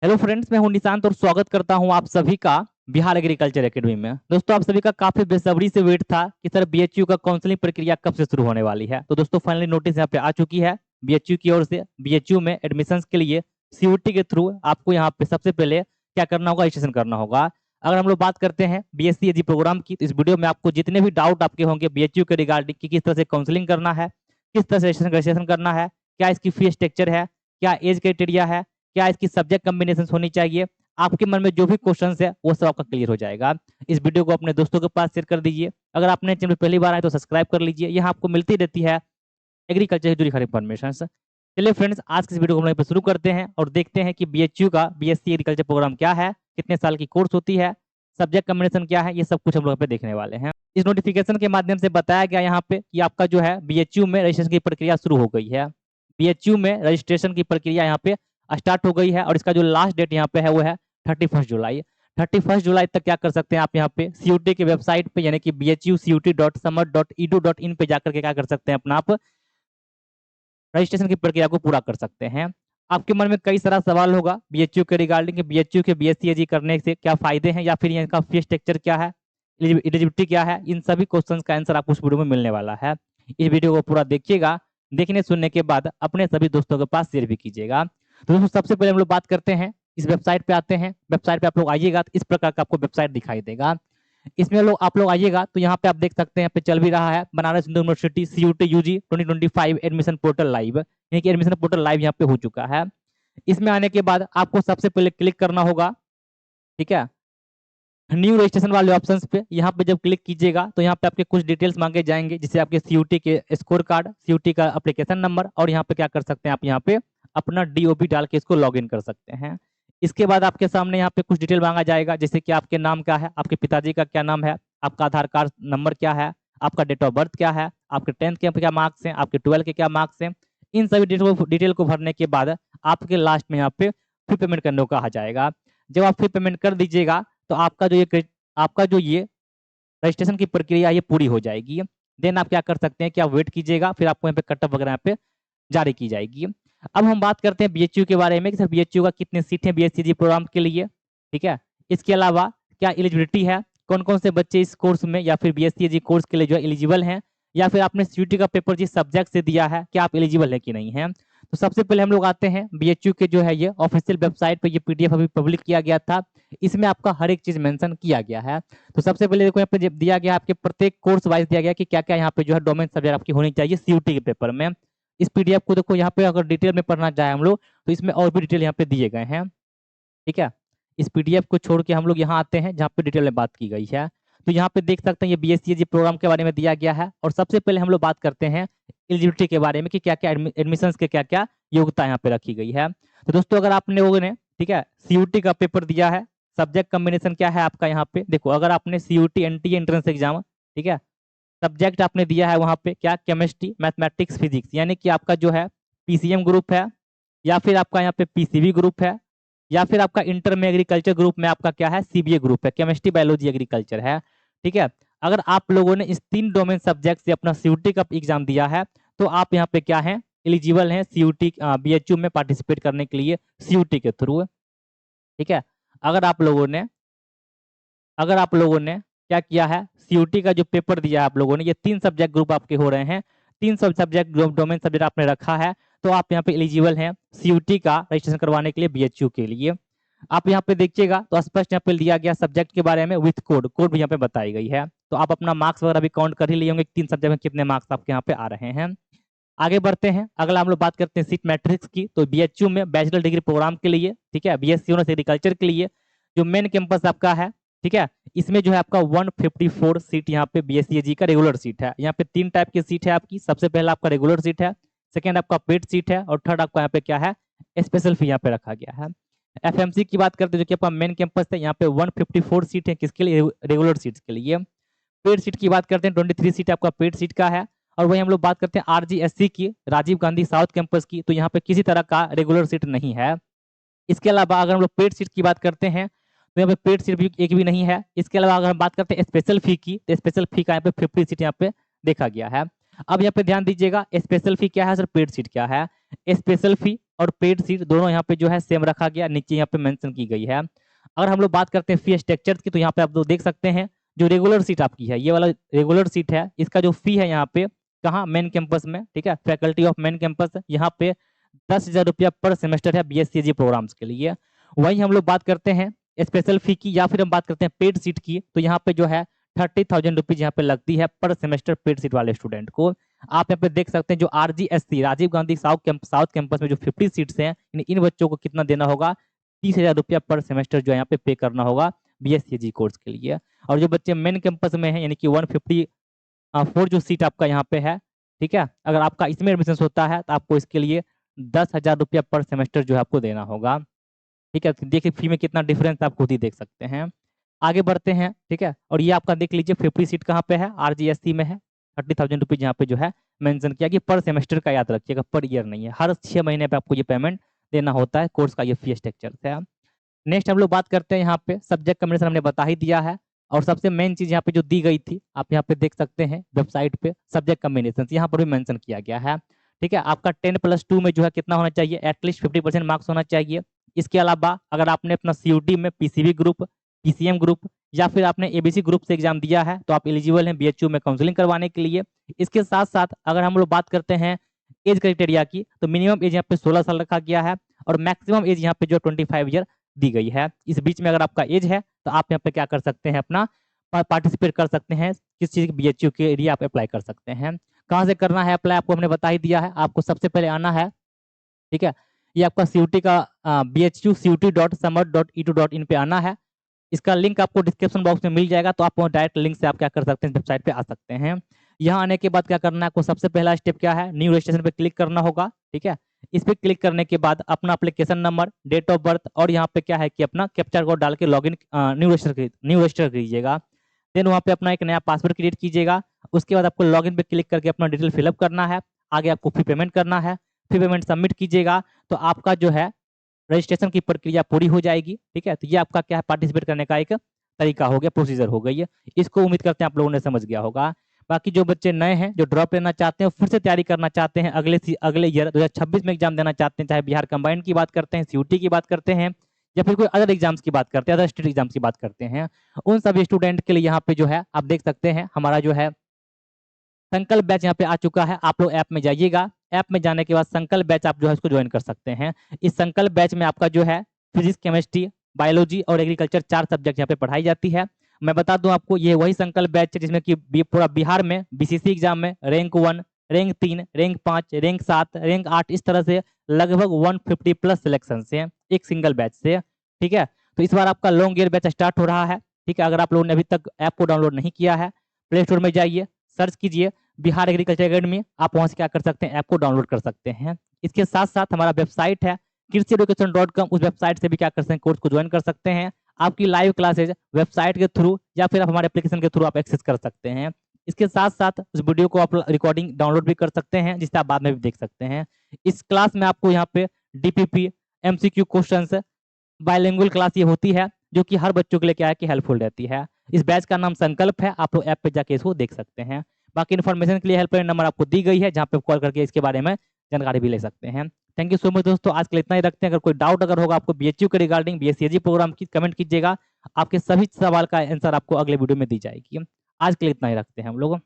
Hello friends, मैं हूं निशांत और स्वागत करता हूं आप सभी का बिहार एग्रीकल्चर एकेडमी में। दोस्तों, आप सभी का काफी बेसब्री से वेट था कि सर बीएचयू का काउंसलिंग प्रक्रिया कब से शुरू होने वाली है। तो दोस्तों, फाइनली नोटिस यहां पे आ चुकी है बीएचयू की ओर से। बीएचयू में एडमिशंस के लिए सीयूटी के थ्रू आपको यहां पे सबसे पहले क्या करना होगा, रजिस्ट्रेशन करना होगा। अगर हम लोग बात करते हैं बीएससी एजी प्रोग्राम की, तो इस वीडियो में आपको जितने भी डाउट आपके होंगे बीएचयू के रिगार्डिंग कि किस तरह से काउंसलिंग करना है, किस तरह से रजिस्ट्रेशन करना है, क्या इसकी फी स्ट्रक्चर है, क्या एज क्राइटेरिया है, क्या इसकी सब्जेक्ट कॉम्बिनेशन होनी चाहिए, आपके मन में जो भी क्वेश्चंस है वो सब आपका क्लियर हो जाएगा। इस वीडियो को अपने दोस्तों के पास शेयर कर दीजिए। अगर आपने चैनल पहली बार आए तो सब्सक्राइब कर लीजिए, यहाँ आपको मिलती रहती है एग्रीकल्चर से जुड़ी हर इन्फॉर्मेशन। चलिए फ्रेंड्स, आज की इस वीडियो को हम लोग शुरू करते हैं और देखते हैं कि बीएचयू का बीएससी एग्रीकल्चर प्रोग्राम क्या है, कितने साल की कोर्स होती है, सब्जेक्ट कॉम्बिनेशन क्या है, ये सब कुछ हम लोग यहाँ पे देखने वाले हैं। इस नोटिफिकेशन के माध्यम से बताया गया यहाँ पे कि आपका जो है बीएचयू में रजिस्ट्रेशन की प्रक्रिया शुरू हो गई है। बीएचयू में रजिस्ट्रेशन की प्रक्रिया यहाँ पे स्टार्ट हो गई है और इसका जो लास्ट डेट यहाँ पे है वो है 31 जुलाई। 31 जुलाई तक क्या कर सकते हैं आप यहाँ पे सीयूटी की वेबसाइट पे यानी कि bhucut.samad.edu.in पे जाकर के क्या कर सकते हैं अपना आप रजिस्ट्रेशन की प्रक्रिया को पूरा कर सकते हैं। आपके मन में कई सारा सवाल होगा बीएचयू के रिगार्डिंग, बीएचयू के बीएससी एजी करने से क्या फायदे हैं या फिर इनका फी स्ट्रक्चर क्या है, एलिजिबिलिटी क्या है। इन सभी क्वेश्चंस का आंसर आपको इस वीडियो में मिलने वाला है। इस वीडियो को पूरा देखिएगा, देखने सुनने के बाद अपने सभी दोस्तों के पास शेयर भी कीजिएगा। तो दोस्तों, सबसे पहले हम लोग बात करते हैं, इस वेबसाइट पे आते हैं। वेबसाइट पे आप लोग आइएगा तो इस प्रकार का आपको वेबसाइट दिखाई देगा। इसमें लोग आप लोग आइएगा तो यहाँ पे आप देख सकते हैं, यहाँ पे चल भी रहा है Banaras Hindu university CUET UG 2025 admission portal live, यानी कि एडमिशन पोर्टल लाइव यहाँ पे हो चुका है। इसमें आने के बाद आपको सबसे पहले क्लिक करना होगा, ठीक है, न्यू रजिस्ट्रेशन वाले ऑप्शंस पे। यहाँ पे जब क्लिक कीजिएगा तो यहाँ पे आपके कुछ डिटेल्स मांगे जाएंगे, जिससे आपके सीयूटी के स्कोर कार्ड, सीयूटी का एप्लीकेशन नंबर, और यहाँ पे क्या कर सकते हैं आप यहाँ पे अपना डीओपी डाल के इसको लॉगिन कर सकते हैं। इसके बाद आपके सामने यहाँ पे कुछ डिटेल मांगा जाएगा, जैसे कि आपके नाम क्या है, आपके पिताजी का क्या नाम है, आपका आधार कार्ड नंबर क्या है, आपका डेट ऑफ बर्थ क्या है, आपके 10th के क्या मार्क्स हैं, आपके 12 के क्या मार्क्स हैं। इन सभी डिटेल को भरने के बाद आपके लास्ट में यहाँ पे फी पेमेंट करने को कहा जाएगा। जब आप फी पेमेंट कर दीजिएगा तो आपका जो ये रजिस्ट्रेशन की प्रक्रिया ये पूरी हो जाएगी। देन आप क्या कर सकते हैं कि आप वेट कीजिएगा, फिर आपको यहाँ पे कटअप वगैरह यहाँ पे जारी की जाएगी। अब हम बात करते हैं बीएचयू के बारे में कि सर बीएचयू का कितने सीट है बीएससी प्रोग्राम के लिए, ठीक है। इसके अलावा क्या एलिजिबिलिटी है, कौन कौन से बच्चे इस कोर्स में या फिर बीएससी कोर्स के लिए जो है एलिजिबल हैं, या फिर आपने सीयूटी का पेपर जिस सब्जेक्ट से दिया है क्या आप एलिजिबल है कि नहीं है। तो सबसे पहले हम लोग आते हैं बीएचयू के जो है ये ऑफिशियल वेबसाइट पे, ये पीडीएफ अभी पब्लिक किया गया था, इसमें आपका हर एक चीज मेंशन किया गया है। तो सबसे पहले देखो यहाँ पे दिया गया आपके प्रत्येक कोर्स वाइज दिया गया कि क्या क्या यहाँ पे जो है डोमेन सब्जेक्ट आपकी होनी चाहिए सीयूटी के पेपर में। इस पीडीएफ को देखो यहाँ पे अगर डिटेल में पढ़ना चाहे हम लोग तो इसमें और भी डिटेल यहाँ पे दिए गए हैं, ठीक है। इस पीडीएफ को छोड़ के हम लोग यहाँ आते हैं जहाँ पे डिटेल में बात की गई है। तो यहाँ पे देख सकते हैं ये बीएससी प्रोग्राम के बारे में दिया गया है। और सबसे पहले हम लोग बात करते हैं एलिजिबिलिटी के बारे में कि क्या क्या एडमिशन के क्या क्या योग्यता यहाँ पे रखी गई है। तो दोस्तों, अगर आपने लोगों ने, ठीक है, सीयूटी का पेपर दिया है, सब्जेक्ट कॉम्बिनेशन क्या है आपका यहाँ पे देखो, अगर आपने सीयूटी एनटीए एंट्रेंस एग्जाम, ठीक है, सब्जेक्ट आपने दिया है वहाँ पे क्या केमिस्ट्री मैथमेटिक्स फिजिक्स, यानी कि आपका जो है पीसीएम ग्रुप है, या फिर आपका यहाँ पे पीसीबी ग्रुप है, या फिर आपका इंटर में एग्रीकल्चर ग्रुप में आपका क्या है सीबीए ग्रुप है, केमिस्ट्री बायोलॉजी एग्रीकल्चर है, ठीक है। अगर आप लोगों ने इस 3 डोमेन सब्जेक्ट से अपना सीयूटी का एग्जाम दिया है तो आप यहाँ पे क्या है एलिजिबल हैं सीयूटी बीएचयू में पार्टिसिपेट करने के लिए सीयूटी के थ्रू, ठीक है। अगर आप लोगों ने क्या किया है सीयूटी का जो पेपर दिया है आप लोगों ने, ये 3 सब्जेक्ट ग्रुप आपके हो रहे हैं, 3 सब्जेक्ट डोमेन सब्जेक्ट आपने रखा है, तो आप यहाँ पे एलिजिबल हैं सीयूटी का रजिस्ट्रेशन करवाने के लिए बीएचयू के लिए। आप यहाँ पे देखिएगा तो स्पष्ट यहाँ पे दिया गया सब्जेक्ट के बारे में विथ कोड भी यहाँ पे बताई गई है। तो आप अपना मार्क्स वगैरह भी काउंट कर ही लिए होंगे 3 सब्जेक्ट में कितने मार्क्स आपके यहाँ पे आ रहे हैं। आगे बढ़ते हैं, अगला हम लोग बात करते हैं सीट मैट्रिक्स की। तो बीएचयू में बैचलर डिग्री प्रोग्राम के लिए, ठीक है, बीएससी ऑनर्स एग्रीकल्चर के लिए जो मेन कैंपस आपका है, ठीक है, इसमें जो है आपका 154 सीट यहाँ पे बीएससी का रेगुलर सीट है। यहाँ पे 3 टाइप की सीट है आपकी, सबसे पहला आपका रेगुलर सीट है, सेकेंड आपका पेड सीट है, और थर्ड आपका यहाँ पे क्या है स्पेशल फी यहाँ पे रखा गया है। एफएमसी की बात करते हैं जो कि आपका मेन कैंपस है, यहाँ पे 154 सीट है किसके लिए रेगुलर सीट्स के लिए। पेड सीट की बात करते हैं 23 सीट आपका पेड सीट का है। और वही हम लोग बात करते हैं आरजीएससी की, राजीव गांधी साउथ कैंपस की, तो यहाँ पे किसी तरह का रेगुलर सीट नहीं है। इसके अलावा अगर हम लोग पेड सीट की बात करते हैं तो यहाँ पे पेड सीट भी एक भी नहीं है। इसके अलावा अगर हम बात करते हैं स्पेशल फी की, तो स्पेशल फी का यहाँ पे 50 सीट यहाँ पे देखा गया है। अब यहाँ पे ध्यान दीजिएगा स्पेशल फी क्या है सर, पेड सीट क्या है। स्पेशल फी और पेड सीट दोनों यहाँ पे जो है सेम रखा गया, नीचे यहाँ पे मेंशन की गई है। अगर हम लोग बात करते हैं फी स्ट्रक्चर की, तो यहाँ पे आप लोग देख सकते हैं जो रेगुलर सीट आपकी है, ये वाला रेगुलर सीट है, इसका जो फी है यहाँ पे कहाँ मेन कैंपस में, ठीक है, फैकल्टी ऑफ मेन कैंपस, यहाँ पे 10,000 रुपया पर सेमेस्टर है BSc प्रोग्राम्स के लिए। वहीं हम लोग बात करते हैं स्पेशल फी की या फिर हम बात करते हैं पेड सीट की, तो यहाँ पे जो है 30,000 रुपीज यहाँ पे लगती है पर सेमेस्टर पेड सीट वाले स्टूडेंट को। आप यहाँ पे देख सकते हैं जो RGSC Rajiv Gandhi south campus में जो 50 सीट्स हैं, इन बच्चों को कितना देना होगा, 30,000 रुपया पर सेमेस्टर जो है यहाँ पे करना होगा BSc कोर्स के लिए। और जो बच्चे मेन कैंपस में हैं यानी कि 154 जो सीट आपका यहाँ पे है, ठीक है, अगर आपका इसमें एडमिशन होता है तो आपको इसके लिए 10,000 रुपया पर सेमेस्टर जो है आपको देना होगा, ठीक है। देखिए फी में कितना डिफरेंस आप खुद ही देख सकते हैं। आगे बढ़ते हैं, ठीक है, और ये आपका देख लीजिए 50 सीट कहाँ पे है, RGSC में है, 30,000 रुपीज यहाँ पे जो है मेंशन किया कि पर सेमेस्टर का, याद रखिएगा पर ईयर नहीं है, हर 6 महीने पे आपको ये पेमेंट देना होता है, कोर्स का ये फी स्ट्रक्चर है। नेक्स्ट हम लोग बात करते हैं यहाँ पे सब्जेक्ट कॉम्बिनेशन हमने बता ही दिया है, और सबसे मेन चीज यहाँ पे जो दी गई थी आप यहाँ पे देख सकते हैं वेबसाइट पे सब्जेक्ट कॉम्बिनेशन यहाँ पर भी मेंशन किया गया है, ठीक है। आपका 10+2 में जो है कितना होना चाहिए, एटलीस्ट 50% मार्क्स होना चाहिए। इसके अलावा अगर आपने अपना CUT में PCB ग्रुप, PCM ग्रुप या फिर आपने ABC ग्रुप से एग्जाम दिया है तो आप एलिजिबल हैं BHU में काउंसलिंग करवाने के लिए। इसके साथ साथ अगर हम लोग बात करते हैं एज क्राइटेरिया की, तो मिनिमम एज यहाँ पे 16 साल रखा गया है और मैक्सिमम एज यहाँ पे जो 25 ईयर दी गई है। इस बीच में अगर आपका एज है तो आप यहाँ पे क्या कर सकते हैं, अपना पार्टिसिपेट कर सकते हैं, किस चीज की BHU के लिए आप अप्लाई कर सकते हैं। कहाँ से करना है अप्लाई आपको हमने बता ही दिया है, आपको सबसे पहले आना है, ठीक है, ये आपका CUT का bhucut.samar.edu.in पे आना है। इसका लिंक आपको डिस्क्रिप्शन बॉक्स में मिल जाएगा, तो आप डायरेक्ट लिंक से आप क्या कर सकते हैं, वेबसाइट पे आ सकते हैं। यहाँ आने के बाद क्या करना है आपको, सबसे पहला स्टेप क्या है, न्यू रजिस्ट्रेशन पे क्लिक करना होगा, ठीक है। इस पे क्लिक करने के बाद अपना application number, date of birth और यहाँ पे क्या है कि अपना कैप्चा कोड डाल के लॉगिन न्यू रजिस्टर कीजिएगा। देन वहाँ पे अपना एक नया पासवर्ड क्रिएट कीजिएगा। उसके बाद आपको लॉगिन पे क्लिक करके अपना डिटेल फिलअप करना है, आगे आपको फी पेमेंट करना है, फी पेमेंट सबमिट कीजिएगा तो आपका जो है रजिस्ट्रेशन की प्रक्रिया पूरी हो जाएगी, ठीक है। तो ये आपका क्या है, पार्टिसिपेट करने का एक तरीका हो गया, प्रोसीजर हो गई है। इसको उम्मीद करते हैं आप लोगों ने समझ गया होगा। बाकी जो बच्चे नए हैं, जो ड्रॉप लेना चाहते हैं, फिर से तैयारी करना चाहते हैं, अगले ईयर 2026 में एग्जाम देना चाहते हैं, चाहे बिहार कंबाइंड की बात करते हैं, CUT की बात करते हैं या फिर कोई अदर एग्जाम्स की बात करते हैं, अदर स्टेट एग्जाम्स की बात करते हैं, उन सभी स्टूडेंट के लिए यहाँ पे जो है आप देख सकते हैं हमारा जो है संकल्प बैच यहाँ पे आ चुका है। आप लोग ऐप में जाइएगा, ऐप में जाने के बाद संकल्प बैच आप जो है उसको ज्वाइन कर सकते हैं। इस संकल्प बैच में आपका जो है फिजिक्स, केमिस्ट्री, बायोलॉजी और एग्रीकल्चर 4 सब्जेक्ट यहाँ पे पढ़ाई जाती है। मैं बता दूं आपको, ये वही संकल्प बैच है जिसमें कि पूरा बिहार में BCC एग्जाम में rank 1, rank 3, rank 5, rank 7, rank 8 इस तरह से लगभग 150+ सिलेक्शन से एक सिंगल बैच से, ठीक है। तो इस बार आपका लॉन्ग ईयर बैच स्टार्ट हो रहा है, ठीक है। अगर आप लोगों ने अभी तक ऐप को डाउनलोड नहीं किया है, प्ले स्टोर में जाइए, सर्च कीजिए बिहार एग्रीकल्चर अकेडमी, आप वहां से क्या कर सकते हैं, ऐप को डाउनलोड कर सकते हैं। इसके साथ साथ हमारा वेबसाइट है kirtieeducation.com, उस वेबसाइट से भी क्या कर सकते हैं, कोर्स को ज्वाइन कर सकते हैं। आपकी लाइव क्लासेज वेबसाइट के थ्रू या फिर आप हमारे एप्लीकेशन के थ्रू आप एक्सेस कर सकते हैं। इसके साथ साथ उस वीडियो को आप रिकॉर्डिंग डाउनलोड भी कर सकते हैं, जिससे आप बाद में भी देख सकते हैं। इस क्लास में आपको यहाँ पे DPP, MCQ questions, bilingual class ये होती है, जो कि हर बच्चों के लिए क्या है कि हेल्पफुल रहती है। इस बैच का नाम संकल्प है, आप लोग ऐप पे जाके इसको देख सकते हैं। बाकी इन्फॉर्मेशन के लिए हेल्पलाइन नंबर आपको दी गई है, जहाँ पे कॉल करके इसके बारे में जानकारी भी ले सकते हैं। थैंक यू सो मच दोस्तों, आज के लिए इतना ही रखते हैं। अगर कोई डाउट अगर होगा आपको BHU के रिगार्डिंग BSc प्रोग्राम की, कमेंट कीजिएगा, आपके सभी सवाल का आंसर आपको अगले वीडियो में दी जाएगी। आज के लिए इतना ही रखते हैं हम लोग।